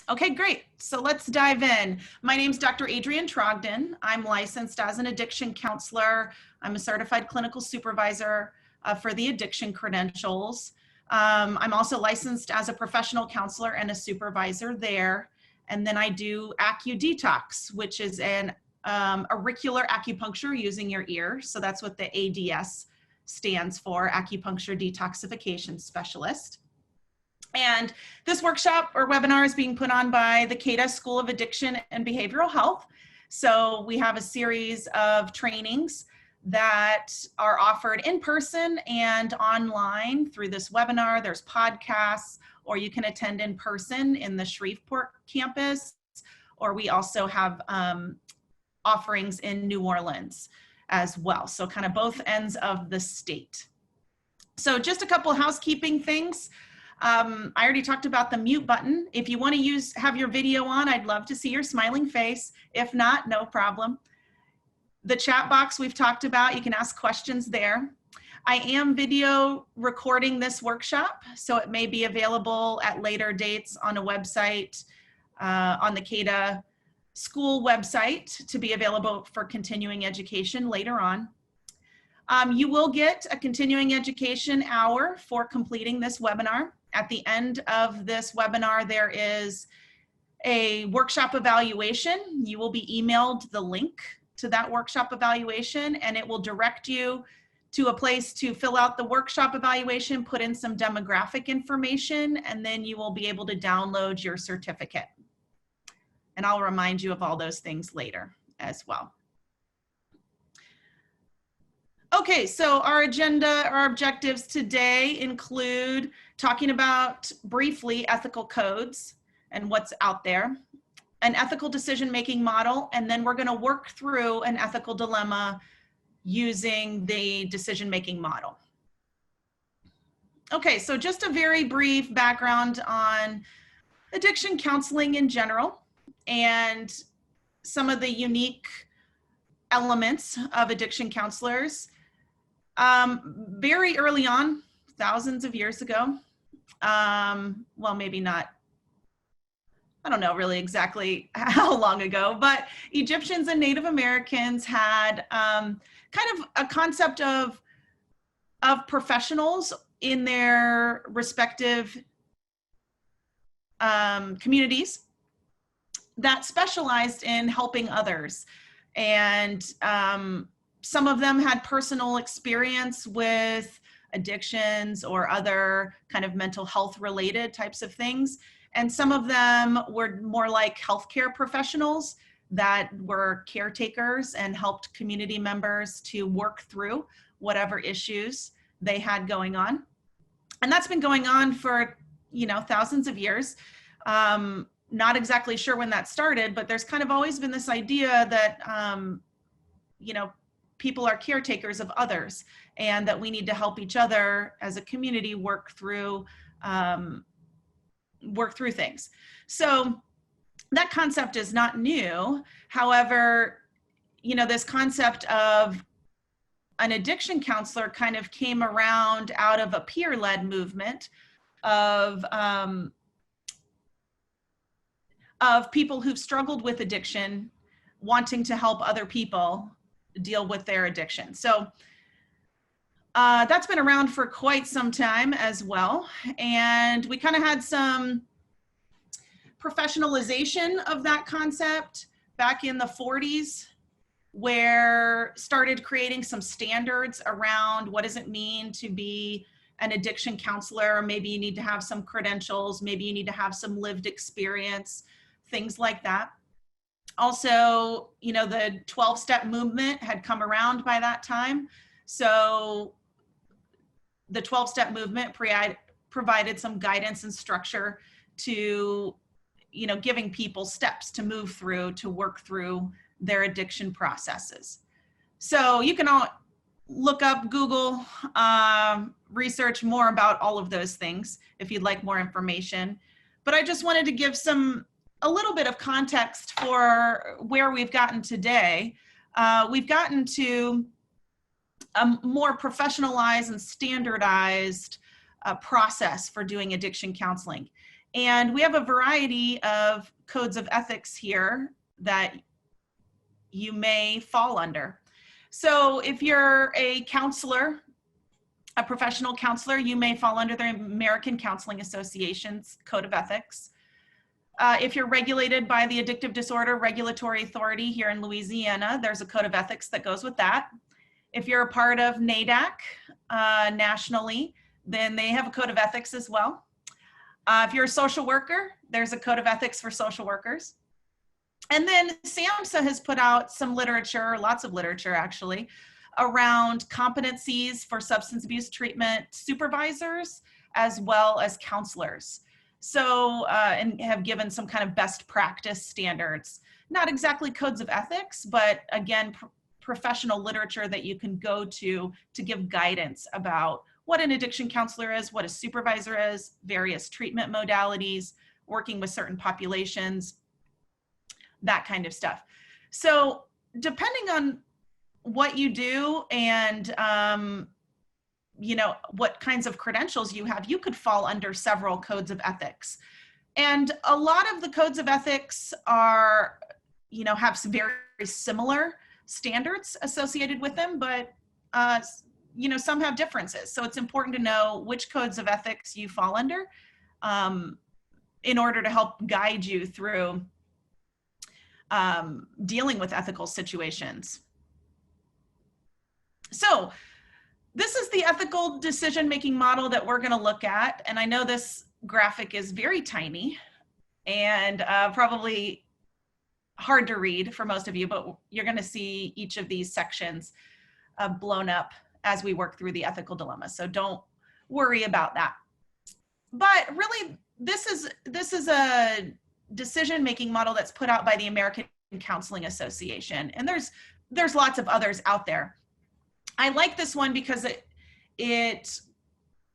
Okay, great. So let's dive in. My name's Dr. Adrienne Trogdon. I'm licensed as an addiction counselor. I'm a certified clinical supervisor for the addiction credentials. I'm also licensed as a professional counselor and a supervisor there. And then I do AcuDetox, which is an auricular acupuncture using your ear. So that's what the ADS stands for, Acupuncture Detoxification Specialist. And this workshop or webinar is being put on by the CADA School of Addiction and Behavioral Health. So we have a series of trainings that are offered in person and online through this webinar. There's podcasts, or you can attend in person in the Shreveport campus, or we also have offerings in New Orleans as well. So kind of both ends of the state. So just a couple of housekeeping things. I already talked about the mute button. If you want to have your video on, I'd love to see your smiling face. If not, no problem. The chat box we've talked about, you can ask questions there. I am video recording this workshop, so it may be available at later dates on a website, on the CADA school website, to be available for continuing education later on. You will get a continuing education hour for completing this webinar. At the end of this webinar, there is a workshop evaluation. You will be emailed the link to that workshop evaluation, and it will direct you to a place to fill out the workshop evaluation, put in some demographic information, and then you will be able to download your certificate. And I'll remind you of all those things later as well. Okay, so our agenda, our objectives today include talking about briefly ethical codes and what's out there, an ethical decision-making model, and then we're going to work through an ethical dilemma using the decision-making model. Okay, so just a very brief background on addiction counseling in general and some of the unique elements of addiction counselors. Very early on, thousands of years ago, well, maybe not, I don't know really exactly how long ago, but Egyptians and Native Americans had kind of a concept of professionals in their respective communities that specialized in helping others. And some of them had personal experience with addictions or other kind of mental health related types of things. And some of them were more like healthcare professionals that were caretakers and helped community members to work through whatever issues they had going on. And that's been going on for, you know, thousands of years. Not exactly sure when that started, but there's kind of always been this idea that, you know, people are caretakers of others and that we need to help each other as a community work through things. So that concept is not new. However, you know, this concept of an addiction counselor kind of came around out of a peer-led movement of people who've struggled with addiction, wanting to help other people deal with their addiction. So that's been around for quite some time as well. And we kind of had some professionalization of that concept back in the 40s, where started creating some standards around what does it mean to be an addiction counselor. Maybe you need to have some credentials, maybe you need to have some lived experience, things like that. Also, you know, the 12-step movement had come around by that time. So the 12-step movement provided some guidance and structure to, you know, giving people steps to move through, to work through their addiction processes. So you can all look up, Google, research more about all of those things if you'd like more information. But I just wanted to give a little bit of context for where we've gotten today. We've gotten to a more professionalized and standardized process for doing addiction counseling. And we have a variety of codes of ethics here that you may fall under. So if you're a counselor, a professional counselor, you may fall under the American Counseling Association's Code of Ethics. If you're regulated by the Addictive Disorder Regulatory Authority here in Louisiana, there's a code of ethics that goes with that. If you're a part of NADAC nationally, then they have a code of ethics as well. If you're a social worker, there's a code of ethics for social workers. And then SAMHSA has put out some literature, lots of literature actually, around competencies for substance abuse treatment supervisors as well as counselors. So, and have given some kind of best practice standards, not exactly codes of ethics, but again, professional literature that you can go to give guidance about what an addiction counselor is, what a supervisor is, various treatment modalities, working with certain populations, that kind of stuff. So depending on what you do and you know, what kinds of credentials you have, you could fall under several codes of ethics. And a lot of the codes of ethics are, you know, have some very similar standards associated with them, but you know, some have differences. So it's important to know which codes of ethics you fall under in order to help guide you through dealing with ethical situations. So this is the ethical decision-making model that we're going to look at. And I know this graphic is very tiny and probably hard to read for most of you, but you're going to see each of these sections blown up as we work through the ethical dilemma. So don't worry about that. But really, this is a decision-making model that's put out by the American Counseling Association. And there's lots of others out there. I like this one because it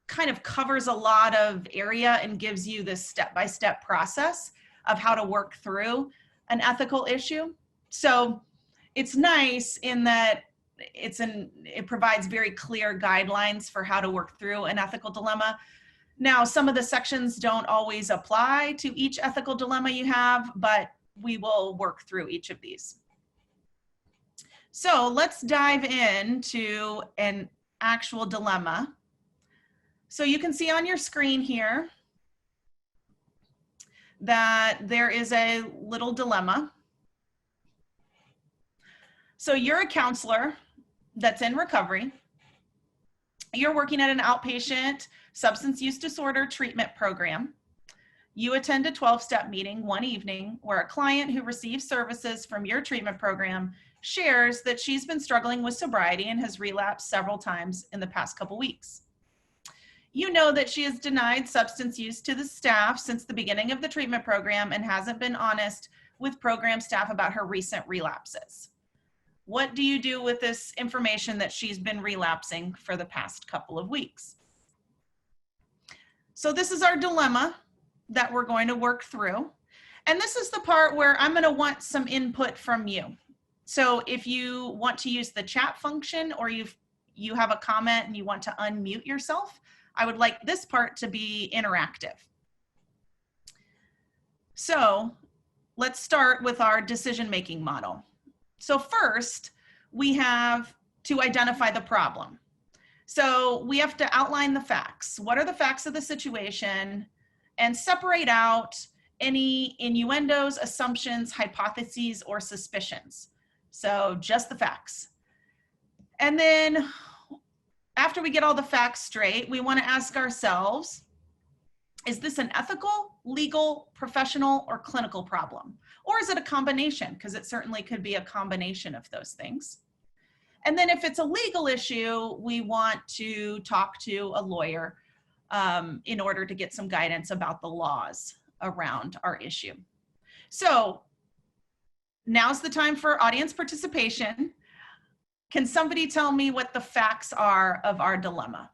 kind of covers a lot of area and gives you this step-by-step process of how to work through an ethical issue. So it's nice in that it provides very clear guidelines for how to work through an ethical dilemma. Now, some of the sections don't always apply to each ethical dilemma you have, but we will work through each of these. So let's dive into an actual dilemma. So you can see on your screen here that there is a little dilemma. So you're a counselor that's in recovery. You're working at an outpatient substance use disorder treatment program. You attend a 12-step meeting one evening where a client who receives services from your treatment program shares that she's been struggling with sobriety and has relapsed several times in the past couple weeks. You know that she has denied substance use to the staff since the beginning of the treatment program and hasn't been honest with program staff about her recent relapses. What do you do with this information that she's been relapsing for the past couple of weeks? So this is our dilemma that we're going to work through. And this is the part where I'm going to want some input from you. So if you want to use the chat function or you have a comment and you want to unmute yourself, I would like this part to be interactive. So let's start with our decision-making model. So first, we have to identify the problem. So we have to outline the facts. What are the facts of the situation? And separate out any innuendos, assumptions, hypotheses, or suspicions. So just the facts. And then after we get all the facts straight, we want to ask ourselves, is this an ethical, legal, professional, or clinical problem? Or is it a combination? Because it certainly could be a combination of those things. And then if it's a legal issue, we want to talk to a lawyer in order to get some guidance about the laws around our issue. So now's the time for audience participation. Can somebody tell me what the facts are of our dilemma?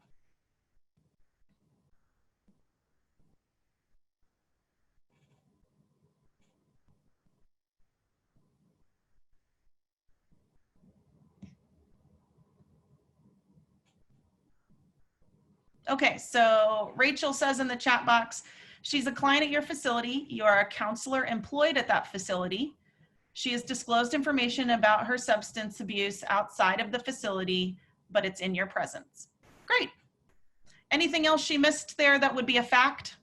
Okay, so Rachel says in the chat box, She's a client at your facility. You are a counselor employed at that facility. She has disclosed information about her substance abuse outside of the facility, but it's in your presence. Great. Anything else she missed there that would be a fact?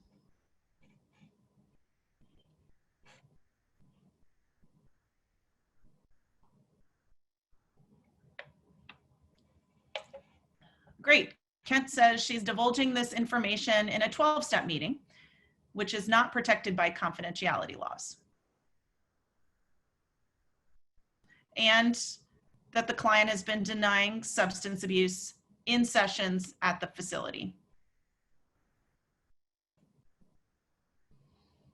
Great. Kent says she's divulging this information in a 12-step meeting, which is not protected by confidentiality laws. And that the client has been denying substance abuse in sessions at the facility.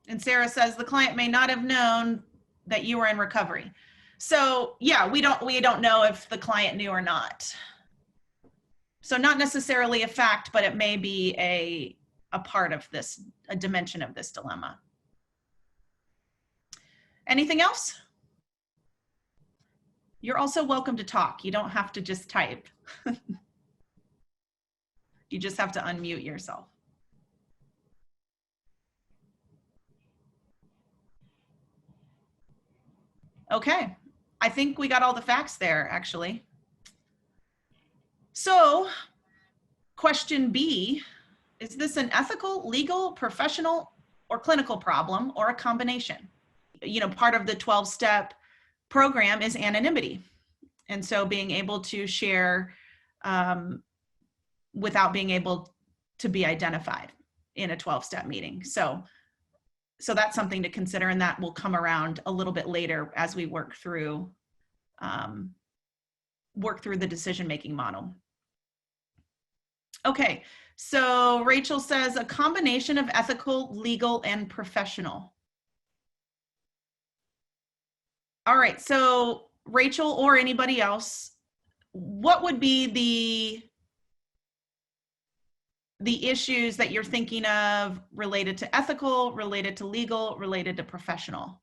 And Sarah says the client may not have known that you were in recovery. So yeah, we don't know if the client knew or not. So not necessarily a fact, but it may be a part of this, a dimension of this dilemma. Anything else? You're also welcome to talk. You don't have to just type. You just have to unmute yourself. Okay, I think we got all the facts there, actually. So, question B, is this an ethical, legal, professional, or clinical problem, or a combination? You know, part of the 12-step program is anonymity. And so being able to share without being able to be identified in a 12-step meeting. So that's something to consider, and that will come around a little bit later as we work through the decision-making model. Okay, so Rachel says a combination of ethical, legal, and professional. All right, so Rachel or anybody else, what would be the issues that you're thinking of related to ethical, related to legal, related to professional?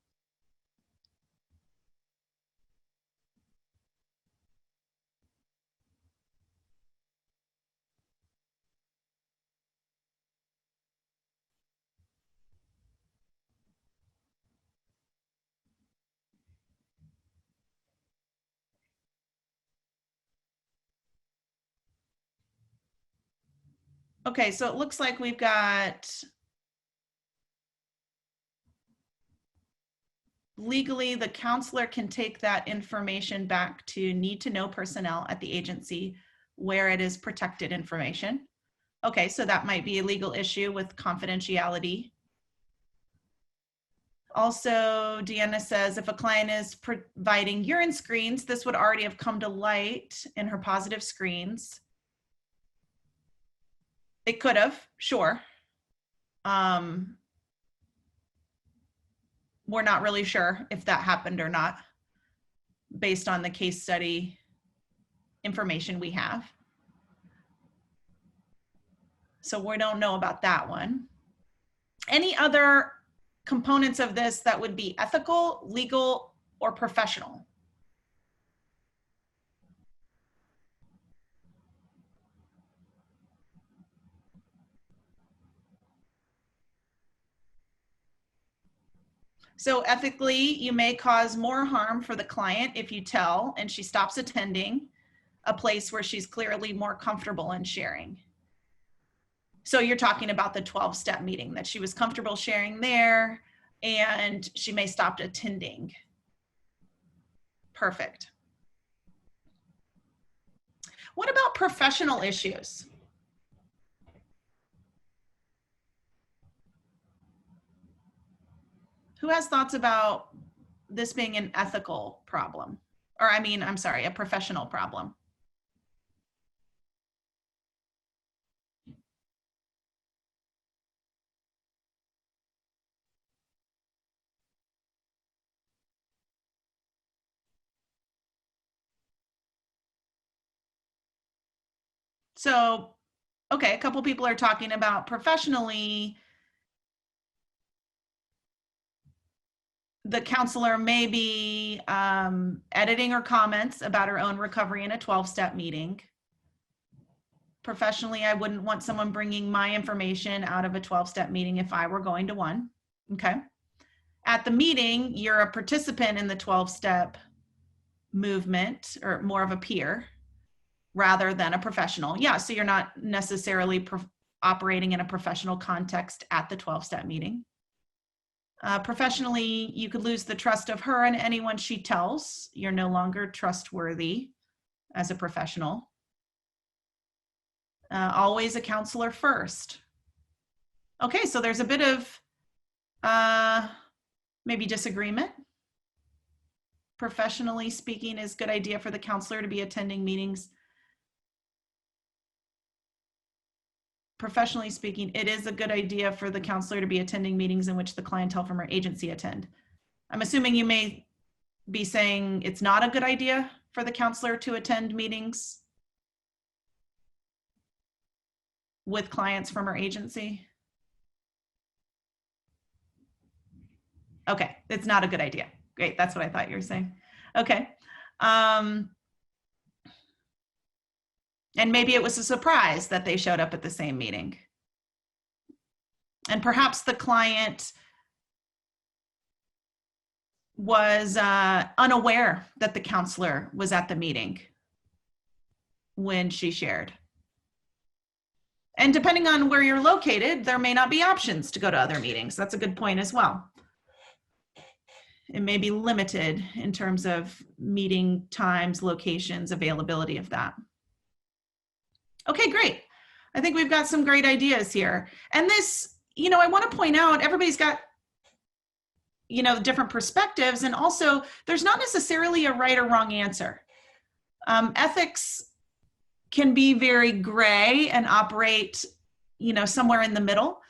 Okay, so it looks like we've got legally, the counselor can take that information back to need to know personnel at the agency where it is protected information. Okay, so that might be a legal issue with confidentiality. Also, Deanna says if a client is providing urine screens, this would already have come to light in her positive screens. It could have, sure. We're not really sure if that happened or not based on the case study information we have. So we don't know about that one. Any other components of this that would be ethical, legal, or professional? So ethically, you may cause more harm for the client if you tell and she stops attending a place where she's clearly more comfortable in sharing. So you're talking about the 12-step meeting that she was comfortable sharing there and she may stop attending. Perfect. What about professional issues? Who has thoughts about this being an ethical problem? Or I'm sorry, a professional problem? So, okay, a couple people are talking about professionally, the counselor may be editing her comments about her own recovery in a 12-step meeting. Professionally, I wouldn't want someone bringing my information out of a 12-step meeting if I were going to one. Okay. At the meeting, you're a participant in the 12-step movement, or more of a peer rather than a professional. Yeah, so you're not necessarily operating in a professional context at the 12-step meeting. Professionally, you could lose the trust of her and anyone she tells. You're no longer trustworthy as a professional. Always a counselor first. Okay, so there's a bit of maybe disagreement. Professionally speaking, is a good idea for the counselor to be attending meetings. Professionally speaking, it is a good idea for the counselor to be attending meetings in which the clientele from her agency attend. I'm assuming you may be saying it's not a good idea for the counselor to attend meetings with clients from her agency. Okay, it's not a good idea. Great, that's what I thought you were saying. Okay. And maybe it was a surprise that they showed up at the same meeting. And perhaps the client was unaware that the counselor was at the meeting when she shared. And depending on where you're located, there may not be options to go to other meetings. That's a good point as well. It may be limited in terms of meeting times, locations, availability of that. Okay, great. I think we've got some great ideas here. And this, I want to point out, everybody's got, different perspectives. And also, there's not necessarily a right or wrong answer. Ethics can be very gray and operate, somewhere in the middle.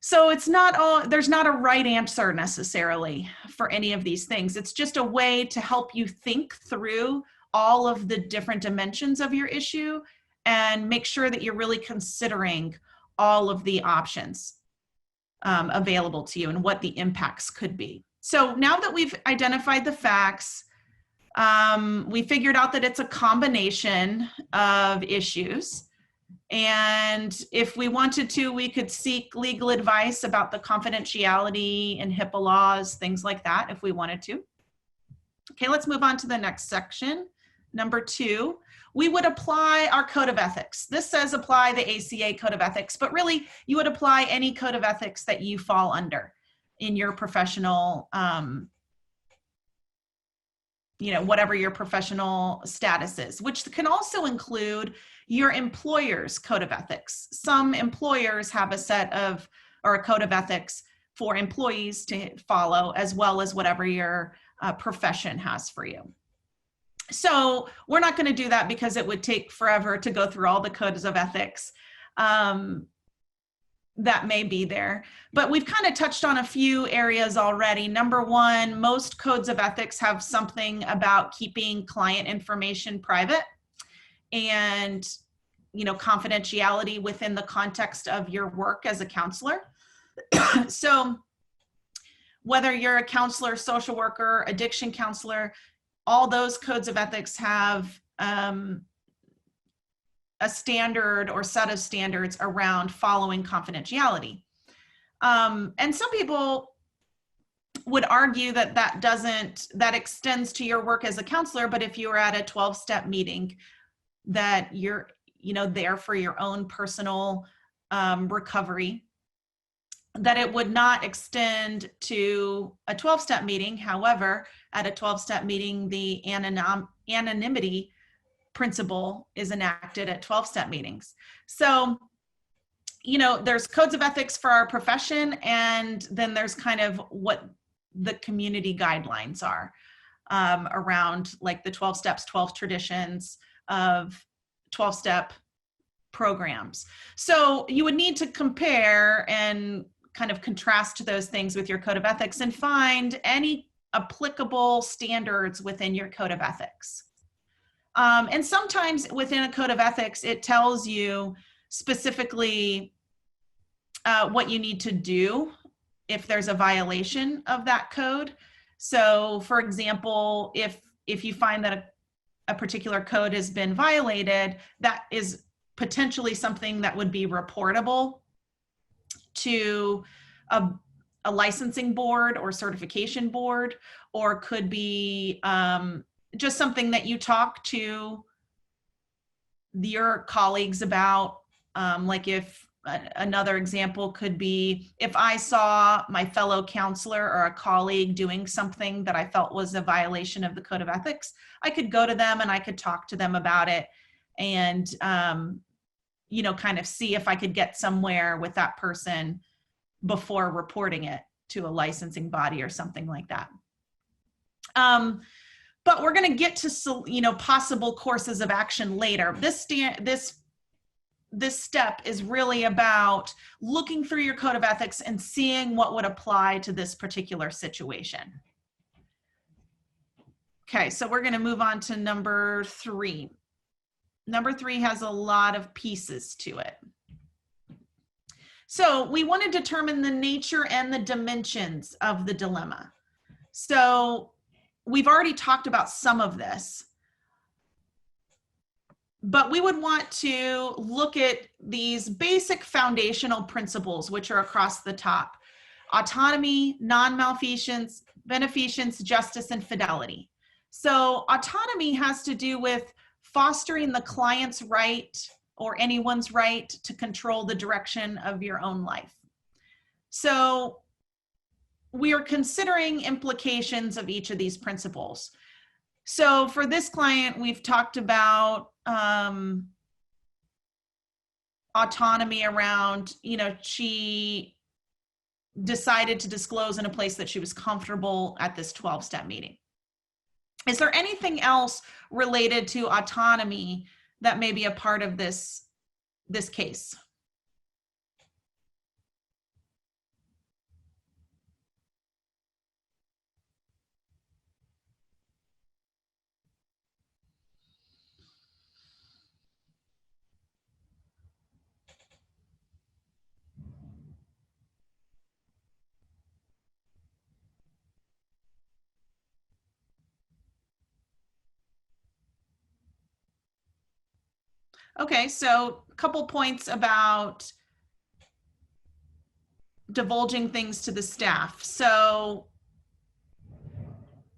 So there's not a right answer necessarily for any of these things. It's just a way to help you think through all of the different dimensions of your issue and make sure that you're really considering all of the options available to you and what the impacts could be. So now that we've identified the facts, we figured out that it's a combination of issues. And if we wanted to, we could seek legal advice about the confidentiality and HIPAA laws, things like that, if we wanted to. Okay, let's move on to the next section. Number 2, we would apply our code of ethics. This says apply the ACA code of ethics, but really you would apply any code of ethics that you fall under in your professional, whatever your professional status is, which can also include your employer's code of ethics. Some employers have a set of, or a code of ethics for employees to follow, as well as whatever your profession has for you. So we're not going to do that because it would take forever to go through all the codes of ethics that may be there. But we've kind of touched on a few areas already. Number 1, most codes of ethics have something about keeping client information private and, confidentiality within the context of your work as a counselor. So whether you're a counselor, social worker, addiction counselor, all those codes of ethics have a standard or set of standards around following confidentiality. And some people would argue that that extends to your work as a counselor, but if you were at a 12-step meeting, that you're, there for your own personal recovery, that it would not extend to a 12-step meeting. However, at a 12-step meeting, the anonymity principle is enacted at 12-step meetings. So, there's codes of ethics for our profession, and then there's kind of what the community guidelines are around, like the 12 steps, 12 traditions of 12-step programs. So you would need to compare and kind of contrast those things with your code of ethics and find any applicable standards within your code of ethics. And sometimes within a code of ethics, it tells you specifically what you need to do if there's a violation of that code. So for example, if you find that a particular code has been violated, that is potentially something that would be reportable to a licensing board or certification board, or could be just something that you talk to your colleagues about. Like if another example could be, if I saw my fellow counselor or a colleague doing something that I felt was a violation of the code of ethics, I could go to them and I could talk to them about it and, you know, kind of see if I could get somewhere with that person before reporting it to a licensing body or something like that. But we're going to get to, you know, possible courses of action later. This step is really about looking through your code of ethics and seeing what would apply to this particular situation. Okay, so we're going to move on to number 3. Number 3 has a lot of pieces to it. So we want to determine the nature and the dimensions of the dilemma. So we've already talked about some of this, but we would want to look at these basic foundational principles, which are across the top: autonomy, non-malfeasance, beneficence, justice, and fidelity. So autonomy has to do with fostering the client's right or anyone's right to control the direction of your own life. So we are considering implications of each of these principles. So for this client, we've talked about autonomy around, you know, she decided to disclose in a place that she was comfortable at this 12-step meeting. Is there anything else related to autonomy that may be a part of this case? Okay, so a couple points about divulging things to the staff. So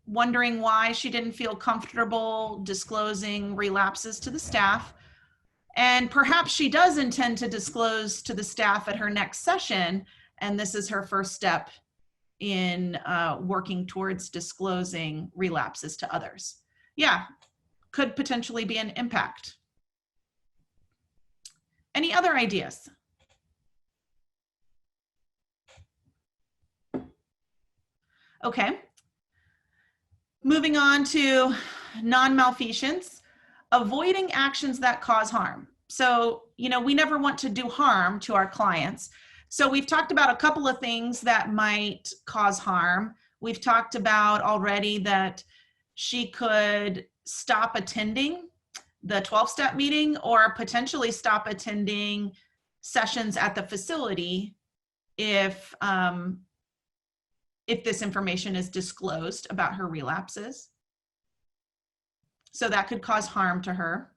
wondering why she didn't feel comfortable disclosing relapses to the staff. And perhaps she does intend to disclose to the staff at her next session, and this is her first step in working towards disclosing relapses to others. Yeah, could potentially be an impact. Any other ideas? Okay. Moving on to non-malfeasance, avoiding actions that cause harm. So, you know, we never want to do harm to our clients. So we've talked about a couple of things that might cause harm. We've talked about already that she could stop attending the 12-step meeting or potentially stop attending sessions at the facility if this information is disclosed about her relapses. So that could cause harm to her.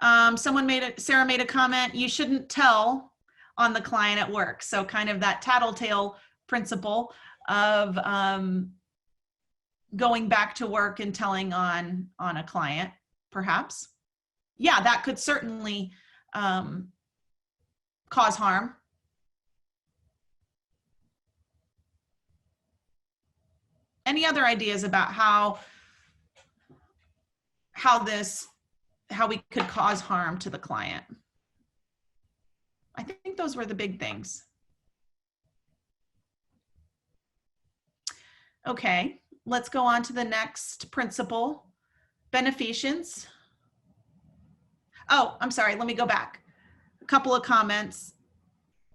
Sarah made a comment, you shouldn't tell on the client at work. So kind of that tattletale principle of going back to work and telling on a client, perhaps. Yeah, that could certainly cause harm. Any other ideas about how we could cause harm to the client? I think those were the big things. Okay, let's go on to the next principle, beneficence. Oh, I'm sorry, let me go back. A couple of comments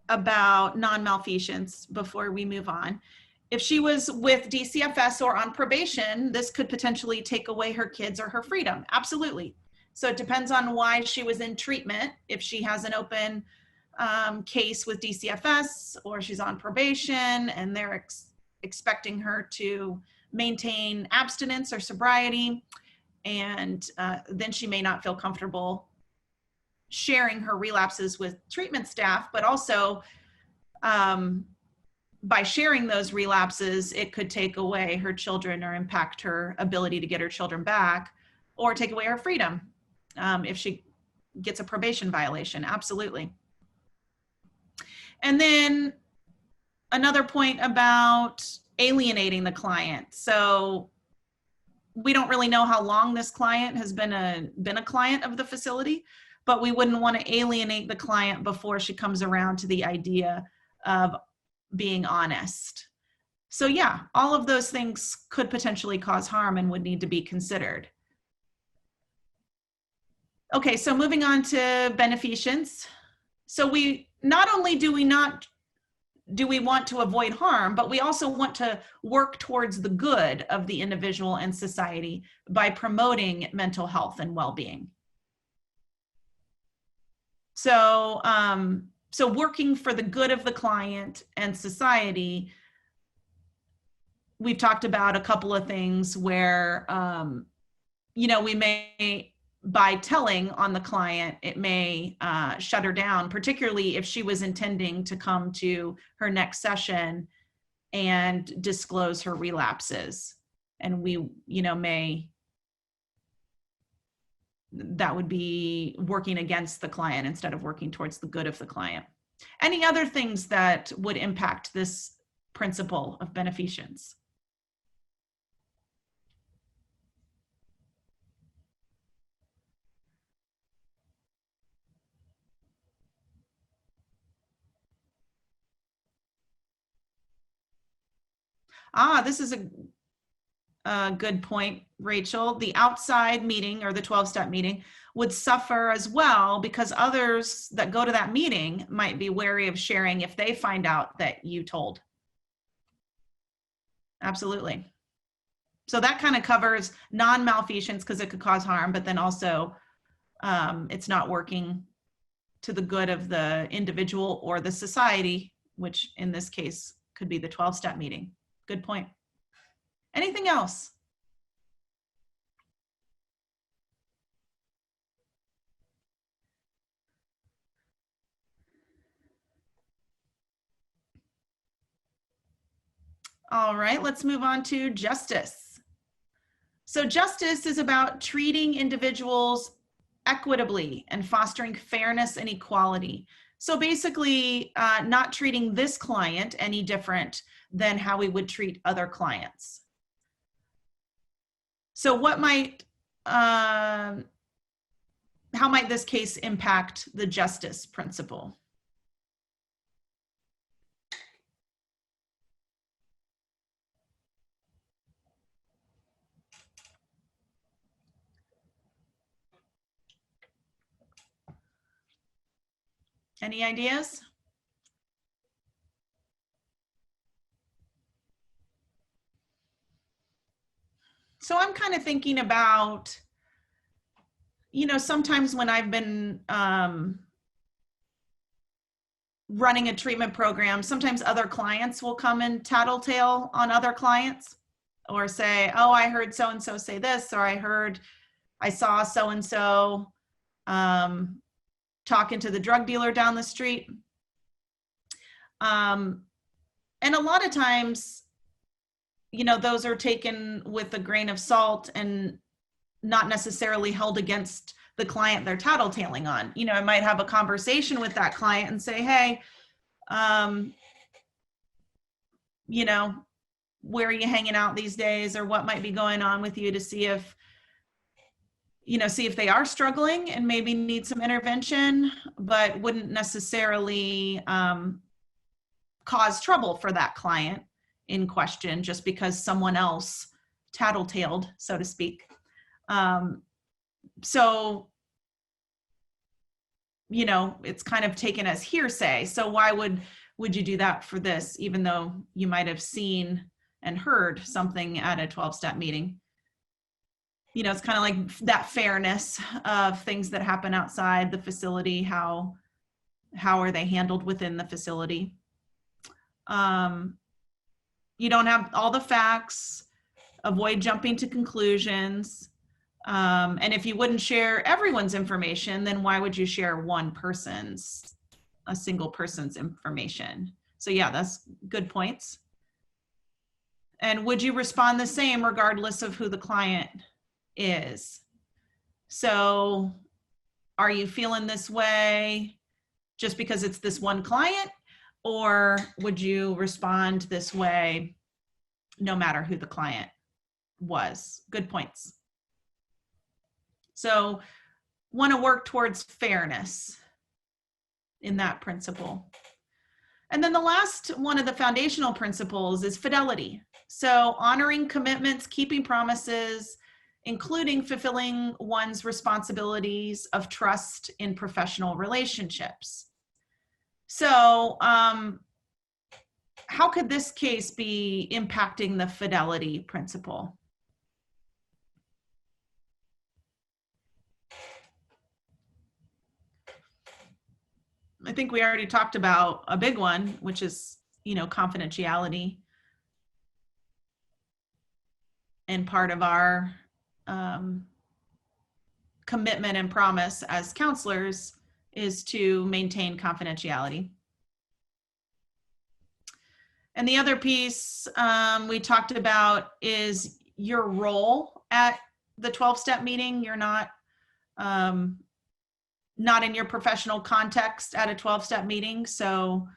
about non-malfeasance before we move on. If she was with DCFS or on probation, this could potentially take away her kids or her freedom. Absolutely. So it depends on why she was in treatment. If she has an open case with DCFS or she's on probation and they're expecting her to maintain abstinence or sobriety, and then she may not feel comfortable sharing her relapses with treatment staff, but also by sharing those relapses, it could take away her children or impact her ability to get her children back, or take away her freedom if she gets a probation violation. Absolutely. And then another point about alienating the client. So we don't really know how long this client has been a client of the facility, but we wouldn't want to alienate the client before she comes around to the idea of being honest. So yeah, all of those things could potentially cause harm and would need to be considered. Okay, so moving on to beneficence. So we not only do we want to avoid harm, but we also want to work towards the good of the individual and society by promoting mental health and well-being. So, so working for the good of the client and society, we've talked about a couple of things where, you know, we may, by telling on the client, it may shut her down, particularly if she was intending to come to her next session and disclose her relapses. And we, you know, that would be working against the client instead of working towards the good of the client. Any other things that would impact this principle of beneficence? This is a good point, Rachel. The outside meeting or the 12-step meeting would suffer as well because others that go to that meeting might be wary of sharing if they find out that you told. Absolutely. So that kind of covers non-malfeasance because it could cause harm, but then also it's not working to the good of the individual or the society, which in this case could be the 12-step meeting. Good point. Anything else? All right, let's move on to justice. So justice is about treating individuals equitably and fostering fairness and equality. So basically, not treating this client any different than how we would treat other clients. So what might, how might this case impact the justice principle? Any ideas? So I'm kind of thinking about, you know, sometimes when I've been running a treatment program, sometimes other clients will come and tattletale on other clients or say, oh, I heard so-and-so say this, or I saw so-and-so talking to the drug dealer down the street. And a lot of times, you know, those are taken with a grain of salt and not necessarily held against the client they're tattletaling on. You know, I might have a conversation with that client and say, hey, you know, where are you hanging out these days, or what might be going on with you, to see if, you know, see if they are struggling and maybe need some intervention, but wouldn't necessarily cause trouble for that client in question just because someone else tattletaled, so to speak. So, you know, it's kind of taken as hearsay. So why would you do that for this, even though you might have seen and heard something at a 12-step meeting? You know, it's kind of like that fairness of things that happen outside the facility. How are they handled within the facility? You don't have all the facts. Avoid jumping to conclusions. And if you wouldn't share everyone's information, then why would you share a single person's information? So yeah, that's good points. And would you respond the same regardless of who the client is? So are you feeling this way just because it's this one client, or would you respond this way no matter who the client was? Good points. So want to work towards fairness in that principle. And then the last one of the foundational principles is fidelity. So honoring commitments, keeping promises, including fulfilling one's responsibilities of trust in professional relationships. So how could this case be impacting the fidelity principle? I think we already talked about a big one, which is, confidentiality. And part of our commitment and promise as counselors is to maintain confidentiality. And the other piece we talked about is your role at the 12-step meeting. You're not in your professional context at a 12-step meeting. So,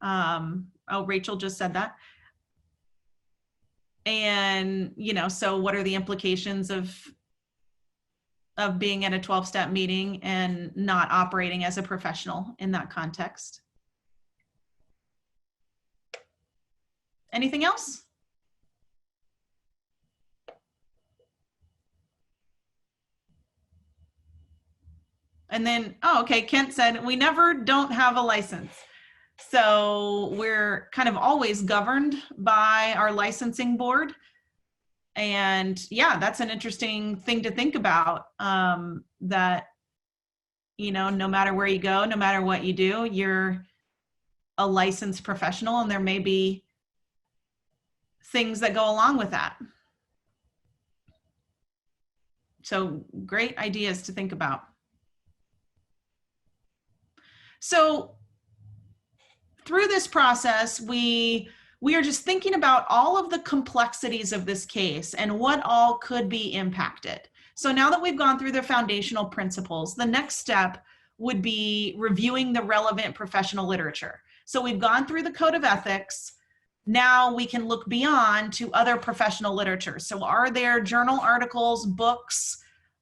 oh, Rachel just said that. And, so what are the implications of being at a 12-step meeting and not operating as a professional in that context? Anything else? And then, oh, okay, Kent said, we never don't have a license. So we're kind of always governed by our licensing board. And yeah, that's an interesting thing to think about, that, no matter where you go, no matter what you do, you're a licensed professional, and there may be things that go along with that. So great ideas to think about. So through this process, we are just thinking about all of the complexities of this case and what all could be impacted. So now that we've gone through the foundational principles, the next step would be reviewing the relevant professional literature. So we've gone through the code of ethics. Now we can look beyond to other professional literature. So are there journal articles, books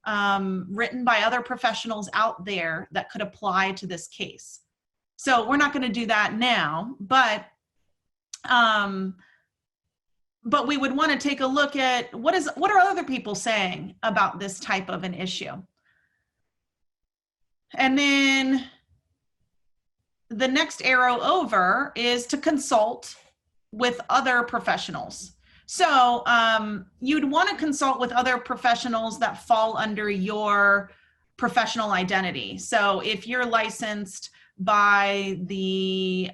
written by other professionals out there that could apply to this case? So we're not going to do that now, but we would want to take a look at what are other people saying about this type of an issue. And then the next arrow over is to consult with other professionals. So you'd want to consult with other professionals that fall under your professional identity. So if you're licensed by the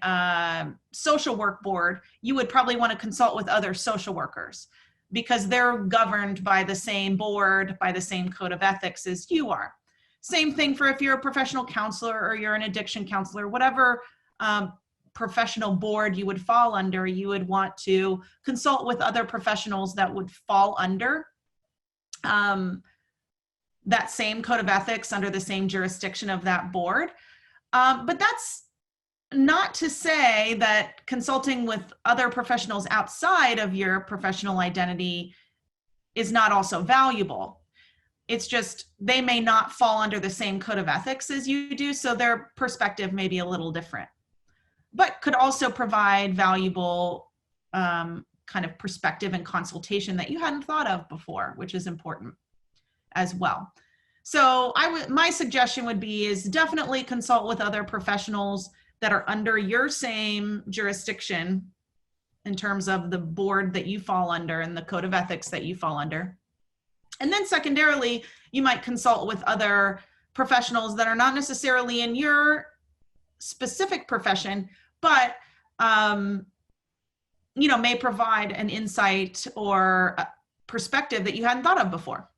social work board, you would probably want to consult with other social workers because they're governed by the same board, by the same code of ethics as you are. Same thing for if you're a professional counselor or you're an addiction counselor, whatever professional board you would fall under, you would want to consult with other professionals that would fall under that same code of ethics, under the same jurisdiction of that board. But that's not to say that consulting with other professionals outside of your professional identity is not also valuable. It's just they may not fall under the same code of ethics as you do, so their perspective may be a little different, but could also provide valuable kind of perspective and consultation that you hadn't thought of before, which is important as well. So my suggestion would be is definitely consult with other professionals that are under your same jurisdiction in terms of the board that you fall under and the code of ethics that you fall under. And then secondarily, you might consult with other professionals that are not necessarily in your specific profession, but may provide an insight or a perspective that you hadn't thought of before.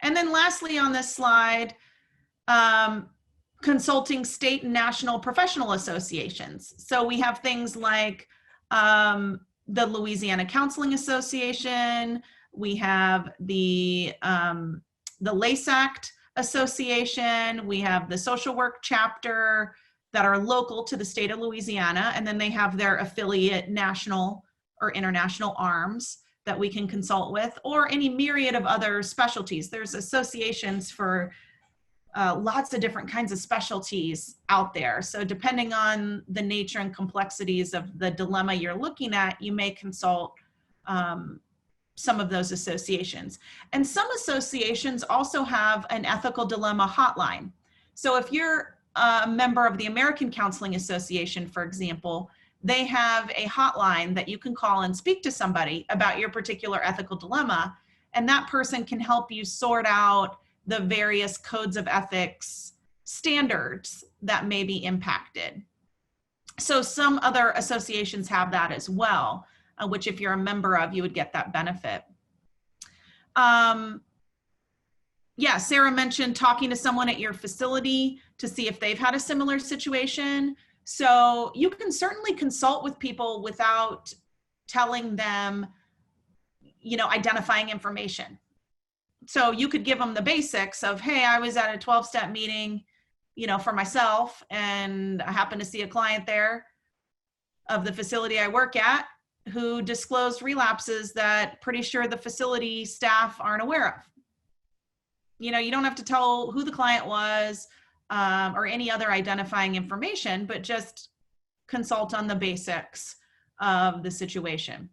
And then lastly on this slide, consulting state and national professional associations. So we have things like the Louisiana Counseling Association, we have the LASACT Association, we have the social work chapter that are local to the state of Louisiana, and then they have their affiliate national or international arms that we can consult with, or any myriad of other specialties. There's associations for lots of different kinds of specialties out there. So depending on the nature and complexities of the dilemma you're looking at, you may consult some of those associations. And some associations also have an ethical dilemma hotline. So if you're a member of the American Counseling Association, for example, they have a hotline that you can call and speak to somebody about your particular ethical dilemma, and that person can help you sort out the various codes of ethics standards that may be impacted. So some other associations have that as well, which if you're a member of, you would get that benefit. Yeah, Sarah mentioned talking to someone at your facility to see if they've had a similar situation. So you can certainly consult with people without telling them, you know, identifying information. So you could give them the basics of, hey, I was at a 12-step meeting, you know, for myself, and I happened to see a client there of the facility I work at who disclosed relapses that pretty sure the facility staff aren't aware of. You know, you don't have to tell who the client was or any other identifying information, but just consult on the basics of the situation.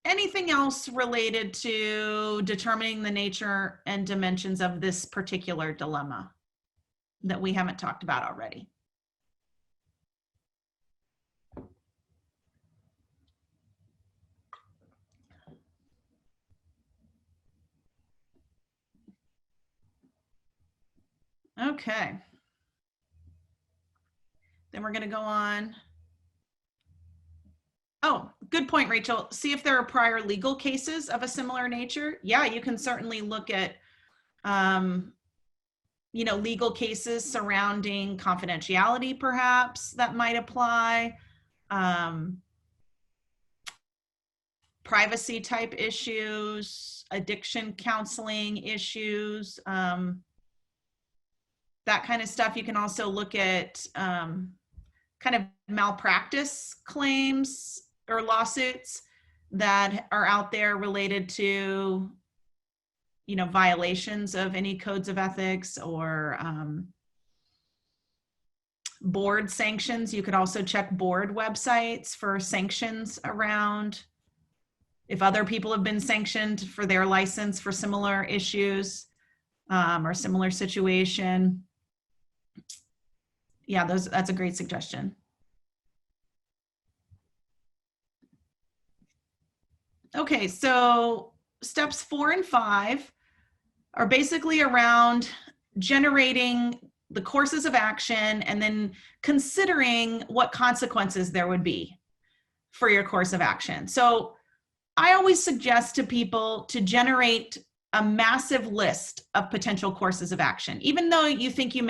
Anything else related to determining the nature and dimensions of this particular dilemma that we haven't talked about already? Okay. Then we're going to go on. Oh, good point, Rachel. See if there are prior legal cases of a similar nature. Yeah, you can certainly look at, you know, legal cases surrounding confidentiality, perhaps, that might apply. Privacy type issues, addiction counseling issues, that kind of stuff. You can also look at kind of malpractice claims or lawsuits that are out there related to, you know, violations of any codes of ethics or board sanctions. You could also check board websites for sanctions around if other people have been sanctioned for their license for similar issues or similar situation. Yeah, that's a great suggestion. Okay, so steps 4 and 5 are basically around generating the courses of action and then considering what consequences there would be for your course of action. So I always suggest to people to generate a massive list of potential courses of action. Even though you think you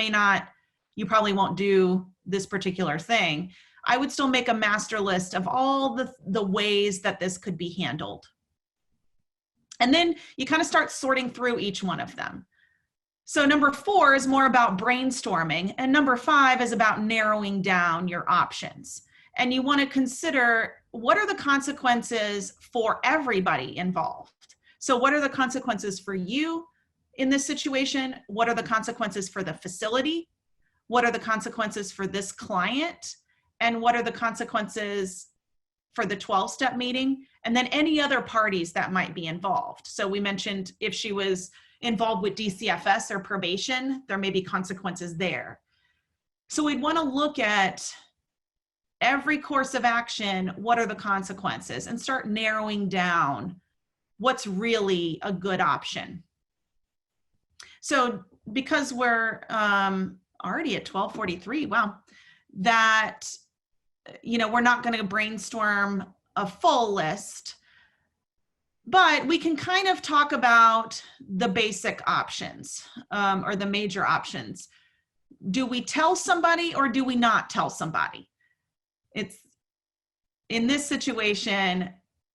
probably won't do this particular thing, I would still make a master list of all the ways that this could be handled. And then you kind of start sorting through each one of them. So number 4 is more about brainstorming, and number 5 is about narrowing down your options. And you want to consider, what are the consequences for everybody involved? So what are the consequences for you in this situation? What are the consequences for the facility? What are the consequences for this client? And what are the consequences for the 12-step meeting? And then any other parties that might be involved. So we mentioned if she was involved with DCFS or probation, there may be consequences there. So we'd want to look at every course of action, what are the consequences, and start narrowing down what's really a good option. So because we're already at 12:43, wow, that, you know, we're not going to brainstorm a full list, but we can kind of talk about the basic options, or the major options. Do we tell somebody or do we not tell somebody? It's in this situation,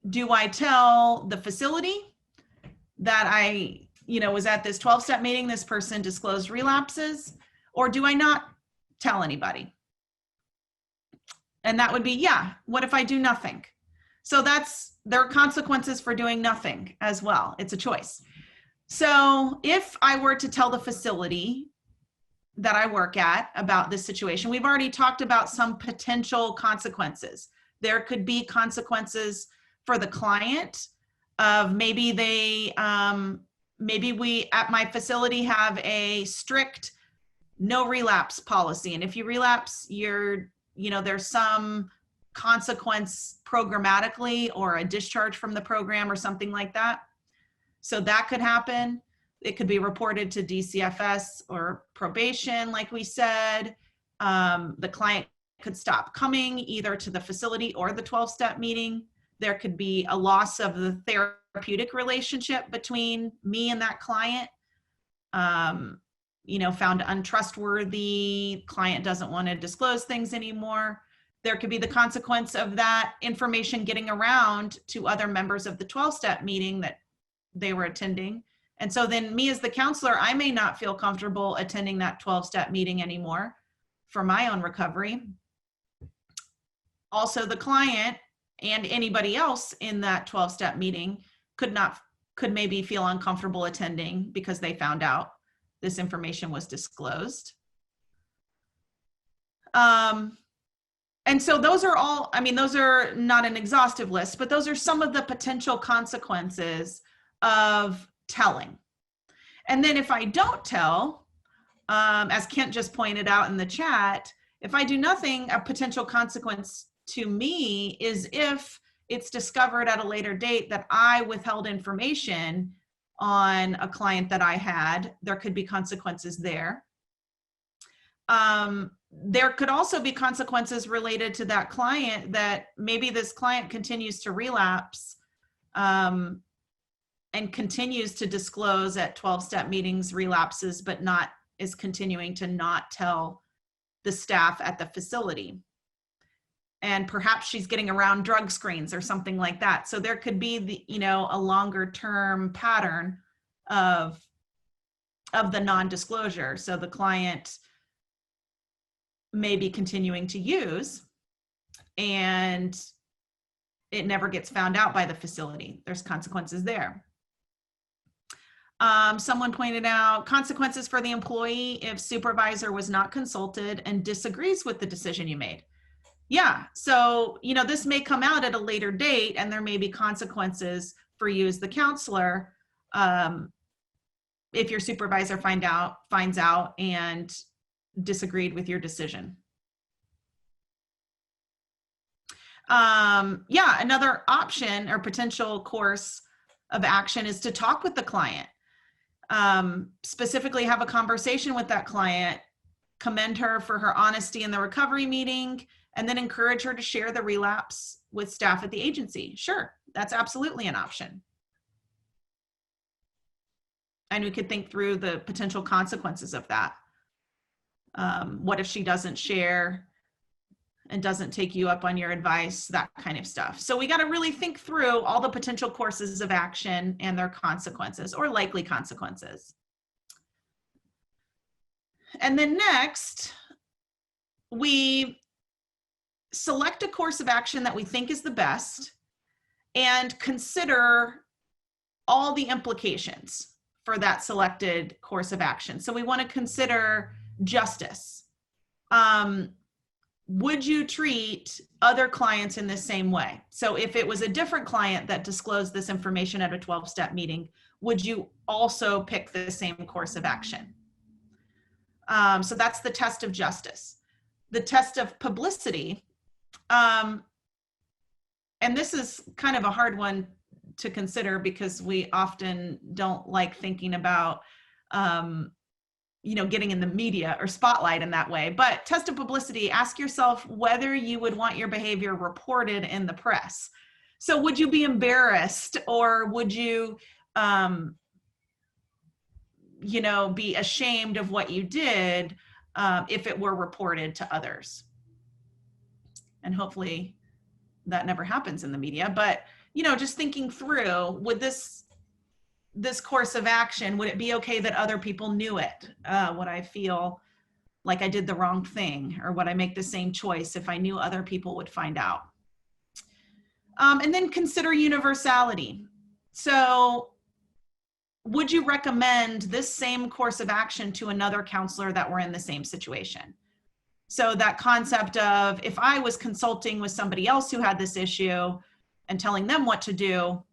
do I tell the facility that I, was at this 12-step meeting, this person disclosed relapses, or do I not tell anybody? And that would be, yeah, what if I do nothing? So there are consequences for doing nothing as well. It's a choice. So if I were to tell the facility that I work at about this situation, we've already talked about some potential consequences. There could be consequences for the client of maybe maybe we at my facility have a strict no relapse policy. And if you relapse, there's some consequence programmatically or a discharge from the program or something like that. So that could happen. It could be reported to DCFS or probation, like we said. The client could stop coming either to the facility or the 12-step meeting. There could be a loss of the therapeutic relationship between me and that client. Found untrustworthy, client doesn't want to disclose things anymore. There could be the consequence of that information getting around to other members of the 12-step meeting that they were attending. And so then me as the counselor, I may not feel comfortable attending that 12-step meeting anymore for my own recovery. Also, the client and anybody else in that 12-step meeting could maybe feel uncomfortable attending because they found out this information was disclosed. And so those are all, those are not an exhaustive list, but those are some of the potential consequences of telling. And then if I don't tell, as Kent just pointed out in the chat, if I do nothing, a potential consequence to me is if it's discovered at a later date that I withheld information on a client that I had, there could be consequences there. There could also be consequences related to that client, that maybe this client continues to relapse and continues to disclose at 12-step meetings relapses, but is continuing to not tell the staff at the facility. And perhaps she's getting around drug screens or something like that. So there could be a longer term pattern of the non-disclosure. So the client may be continuing to use and it never gets found out by the facility. There's consequences there. Someone pointed out consequences for the employee if supervisor was not consulted and disagrees with the decision you made. Yeah, so, this may come out at a later date and there may be consequences for you as the counselor if your supervisor finds out and disagreed with your decision. Another option or potential course of action is to talk with the client. Specifically have a conversation with that client, commend her for her honesty in the recovery meeting, and then encourage her to share the relapse with staff at the agency. Sure, that's absolutely an option. And we could think through the potential consequences of that. What if she doesn't share and doesn't take you up on your advice, that kind of stuff. So we got to really think through all the potential courses of action and their consequences or likely consequences. And then next, we select a course of action that we think is the best and consider all the implications for that selected course of action. So we want to consider justice. Would you treat other clients in the same way? So if it was a different client that disclosed this information at a 12-step meeting, would you also pick the same course of action? So that's the test of justice. The test of publicity, and this is kind of a hard one to consider because we often don't like thinking about getting in the media or spotlight in that way. But test of publicity, ask yourself whether you would want your behavior reported in the press. So would you be embarrassed, or would you, be ashamed of what you did if it were reported to others? And hopefully that never happens in the media, but, just thinking through, would this course of action, would it be okay that other people knew it? Would I feel like I did the wrong thing, or would I make the same choice if I knew other people would find out? And then consider universality. So would you recommend this same course of action to another counselor that were in the same situation? So that concept of, if I was consulting with somebody else who had this issue and telling them what to do,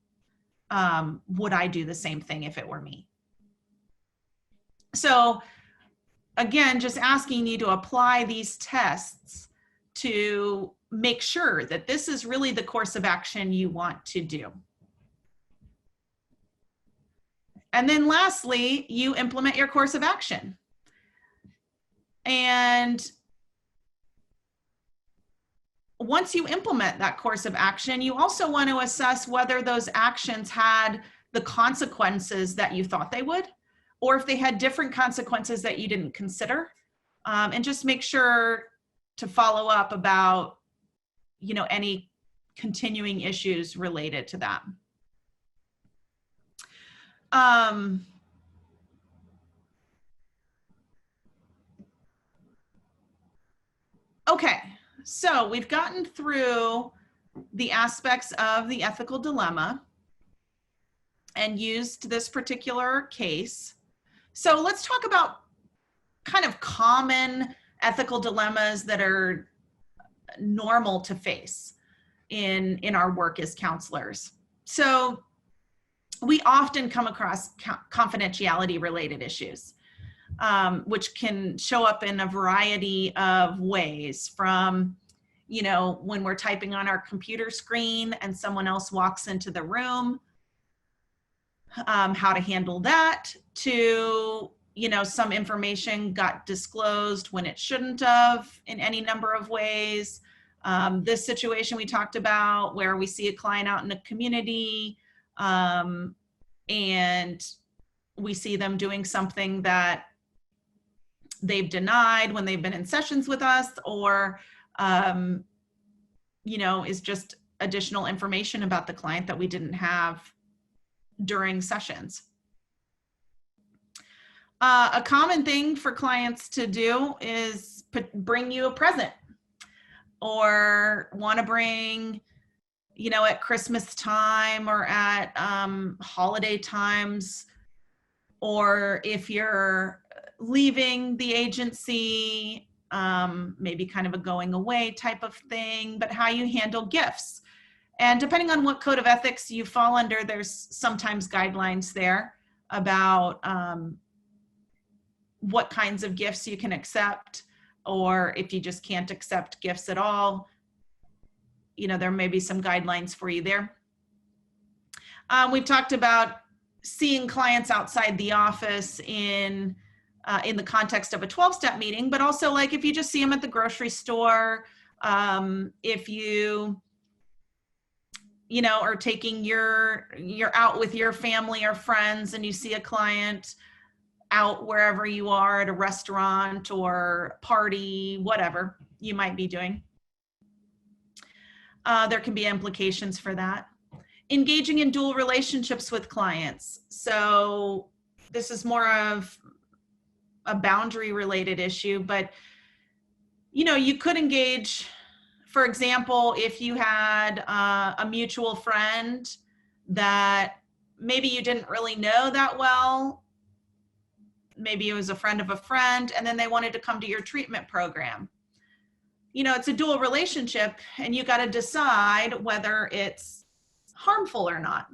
would I do the same thing if it were me? So again, just asking you to apply these tests to make sure that this is really the course of action you want to do. And then lastly, you implement your course of action. And once you implement that course of action, you also want to assess whether those actions had the consequences that you thought they would, or if they had different consequences that you didn't consider. And just make sure to follow up about, any continuing issues related to that. Okay, so we've gotten through the aspects of the ethical dilemma and used this particular case. So let's talk about kind of common ethical dilemmas that are normal to face in our work as counselors. So we often come across confidentiality related issues, which can show up in a variety of ways, from, when we're typing on our computer screen and someone else walks into the room, how to handle that, to, some information got disclosed when it shouldn't have in any number of ways. This situation we talked about, where we see a client out in the community, and we see them doing something that they've denied when they've been in sessions with us, or, is just additional information about the client that we didn't have during sessions. A common thing for clients to do is bring you a present, or want to bring, at Christmas time or at holiday times, or if you're leaving the agency, maybe kind of a going away type of thing, but how you handle gifts. And depending on what code of ethics you fall under, there's sometimes guidelines there about what kinds of gifts you can accept, or if you just can't accept gifts at all, there may be some guidelines for you there. We've talked about seeing clients outside the office in the context of a 12-step meeting, but also, like, if you just see them at the grocery store, if you are taking you're out with your family or friends and you see a client out wherever you are, at a restaurant or party, whatever you might be doing. There can be implications for that. Engaging in dual relationships with clients. So this is more of a boundary related issue, but you could engage, for example, if you had a mutual friend that maybe you didn't really know that well, maybe it was a friend of a friend, and then they wanted to come to your treatment program. It's a dual relationship, and you got to decide whether it's harmful or not.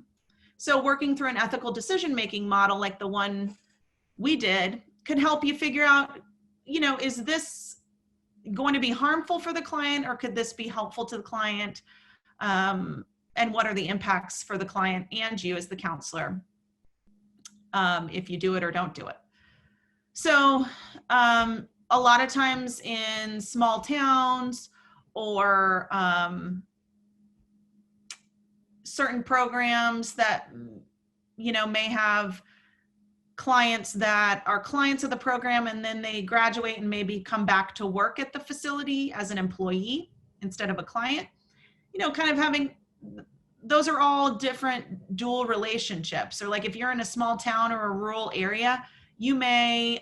So working through an ethical decision-making model like the one we did could help you figure out, is this going to be harmful for the client, or could this be helpful to the client? And what are the impacts for the client and you as the counselor if you do it or don't do it? So a lot of times in small towns or certain programs that, may have clients that are clients of the program and then they graduate and maybe come back to work at the facility as an employee instead of a client, kind of having, those are all different dual relationships. Or like if you're in a small town or a rural area, you may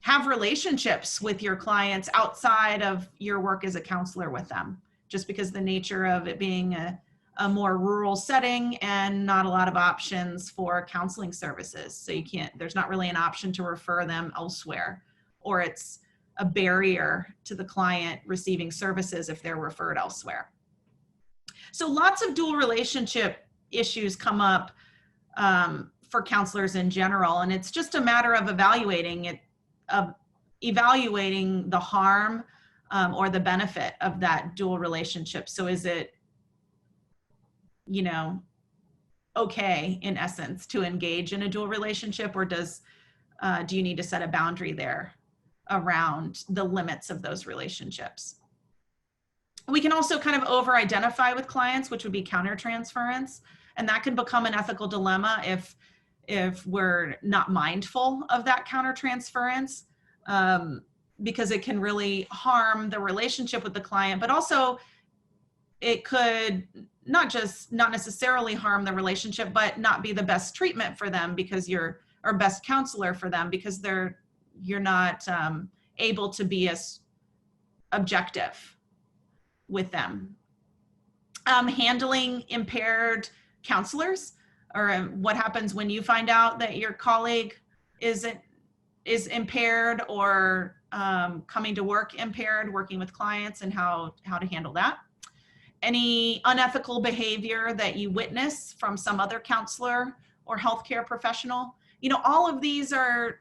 have relationships with your clients outside of your work as a counselor with them, just because the nature of it being a more rural setting and not a lot of options for counseling services. So there's not really an option to refer them elsewhere, or it's a barrier to the client receiving services if they're referred elsewhere. So lots of dual relationship issues come up for counselors in general, and it's just a matter of evaluating the harm or the benefit of that dual relationship. So is it, okay, in essence, to engage in a dual relationship, or do you need to set a boundary there around the limits of those relationships? We can also kind of over-identify with clients, which would be countertransference, and that can become an ethical dilemma if we're not mindful of that countertransference, because it can really harm the relationship with the client, but also it could not necessarily harm the relationship, but not be the best treatment for them or best counselor for them, because you're not able to be as objective with them. Handling impaired counselors, or what happens when you find out that your colleague is impaired or coming to work impaired, working with clients, and how to handle that. Any unethical behavior that you witness from some other counselor or healthcare professional. All of these are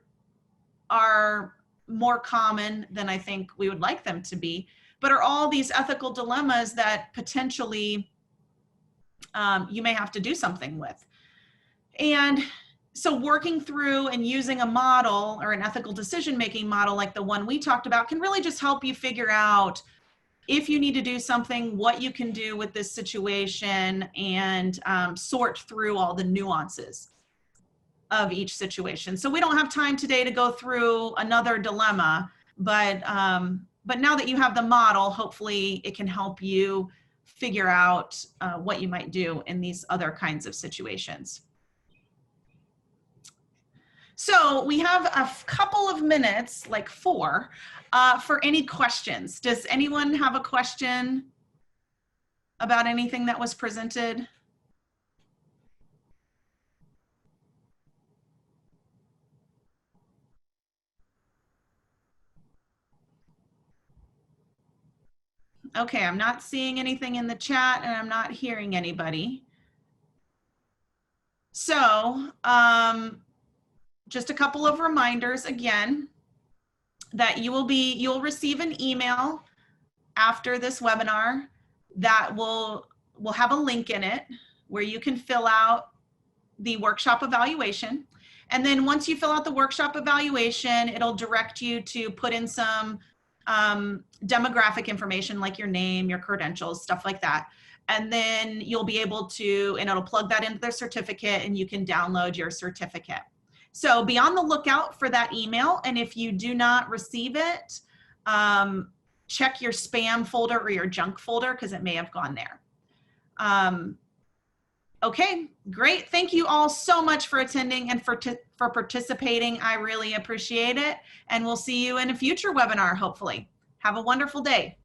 more common than I think we would like them to be, but are all these ethical dilemmas that potentially you may have to do something with. And so working through and using a model or an ethical decision-making model like the one we talked about can really just help you figure out if you need to do something, what you can do with this situation, and sort through all the nuances of each situation. So we don't have time today to go through another dilemma, but now that you have the model, hopefully it can help you figure out what you might do in these other kinds of situations. So we have a couple of minutes, like 4, for any questions. Does anyone have a question about anything that was presented? Okay, I'm not seeing anything in the chat and I'm not hearing anybody. So just a couple of reminders again, that you'll receive an email after this webinar that will have a link in it where you can fill out the workshop evaluation. And then once you fill out the workshop evaluation, it'll direct you to put in some demographic information like your name, your credentials, stuff like that. And then you'll be able to, and it'll plug that into their certificate and you can download your certificate. So be on the lookout for that email. And if you do not receive it, check your spam folder or your junk folder because it may have gone there. Okay, great. Thank you all so much for attending and for participating. I really appreciate it. And we'll see you in a future webinar, hopefully. Have a wonderful day.